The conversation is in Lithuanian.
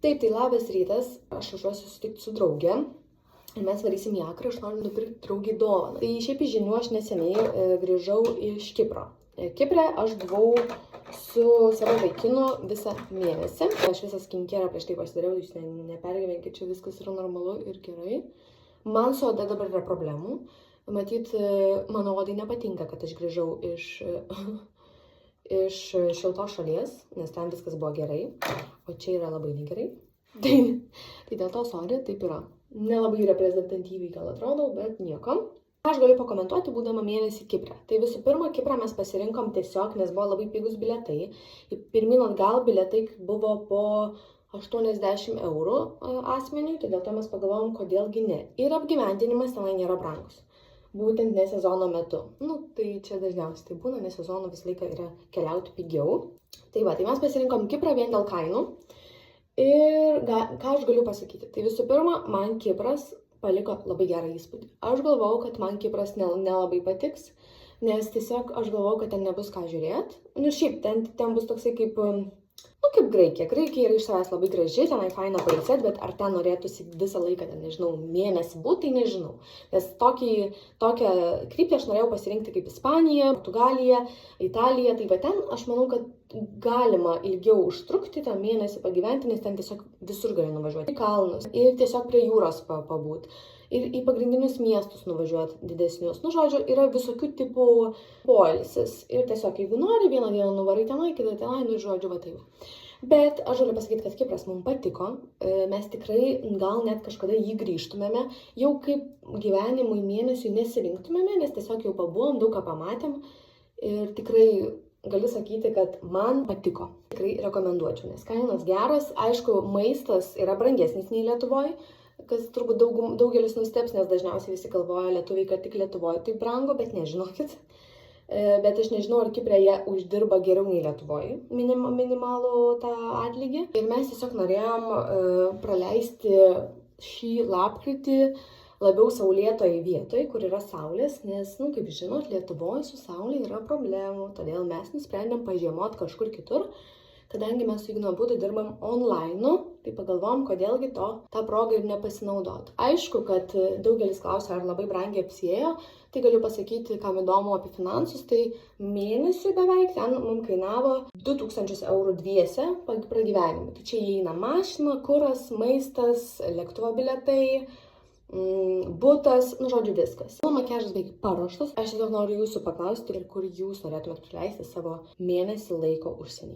Taip, tai labas rytas, aš važiuosiu susitikti su drauge ir mes varysim į Akrą, aš noriu nupirkti draugiai dovaną. Tai šiaip iš žinių aš neseniai grįžau iš Kipro. Kiprė aš buvau su savo vaikinu visą mėnesį. Aš visą skinkerą prieš tai pasidariau, jūs nepergyvenkit, čia viskas yra normalu ir gerai. Man su oda dabar yra problemų. Matyt, mano odai nepatinka, kad aš grįžau iš šiltos šalies, nes ten viskas buvo gerai, o čia yra labai negerai. Tai dėl to, sorry, taip yra. Nelabai reprezentatyviai gal atrodo, bet nieko. Aš galiu pakomentuoti, būdama mėnesį Kiprė. Tai visų pirma, Kiprą mes pasirinkom tiesiog, nes buvo labai pigus bilietai. Pirmyn atgal bilietai buvo po 80 eurų asmeniui, tai dėl to mes pagalvojom, kodėlgi ne. Ir apgyvendinimas tenai nėra brangus. Būtent ne sezono metu. Tai čia dažniausiai tai būna, nes sezono visą laiką yra keliauti pigiau. Tai mes pasirinkom Kiprą vien dėl kainų. Ir ką aš galiu pasakyti? Tai visų pirma, man Kipras paliko labai gerą įspūdį. Aš galvojau, kad man Kipras nelabai patiks, nes tiesiog aš galvojau, kad ten nebus ką žiūrėti. Šiaip, ten bus toksai kaip Graikija. Graikija yra iš savęs labai graži, tenai faina pailsėt, bet ar ten norėtųsi visą laiką, mėnesį būti, tai nežinau. Nes tokią kryptį aš norėjau pasirinkti kaip Ispanija, Portugalija, Italija. Tai ten aš manau, kad galima ilgiau užtrukti tą mėnesį pagyventi, nes ten tiesiog visur gali nuvažiuoti. Į kalnus ir tiesiog prie jūros pabūti. Ir į pagrindinius miestus nuvažiuoti didesnius. Žodžiu, yra visokių tipų poilsis. Ir tiesiog, jeigu nori, vieną dieną nuvarai tenai, kitą tenai, žodžiu, va taip. Bet aš galiu pasakyti, kad Kipras mums patiko. Mes tikrai gal net kažkada jį grįžtumėme. Jau kaip gyvenimui mėnesiui nesirinktumėme, nes tiesiog jau pabuvom, daug ką pamatėm. Ir tikrai galiu sakyti, kad man patiko. Tikrai rekomenduočiau, nes kainos geros. Aišku, maistas yra brangesnis nei Lietuvoje. Kas turbūt daugelis nusteps, nes dažniausiai visi galvoja lietuviai, kad tik Lietuvoje tai brango, bet nežinokit. Bet aš nežinau, ar Kiprė jie uždirba geriau nei Lietuvoje minimalų tą atlygį. Ir mes tiesiog norėjom praleisti šį lapkritį labiau saulėtoje vietoje, kur yra saulės, nes, kaip žinot, Lietuvoje su saulė yra problemų, todėl mes nusprendėm pažiemot kažkur kitur. Kadangi mes su Ignu abudu dirbam online, tai pagalvom, kodėlgi tą progą ir nepasinaudoti. Aišku, kad daugelis klausia, ar labai brangiai apsiėjo, tai galiu pasakyti, kam įdomu apie finansus, tai mėnesiui beveik ten mums kainavo 2000 eurų dviese pragyvenimui. Tai čia įeina mašina, kuras, maistas, lėktuvo bilietai, butas, žodžiu viskas. Mano makiažas beveik paruoštas. Aš tiesiog noriu jūsų paklausti, kur jūs norėtumėt praleisti savo mėnesį laiko užsienyje.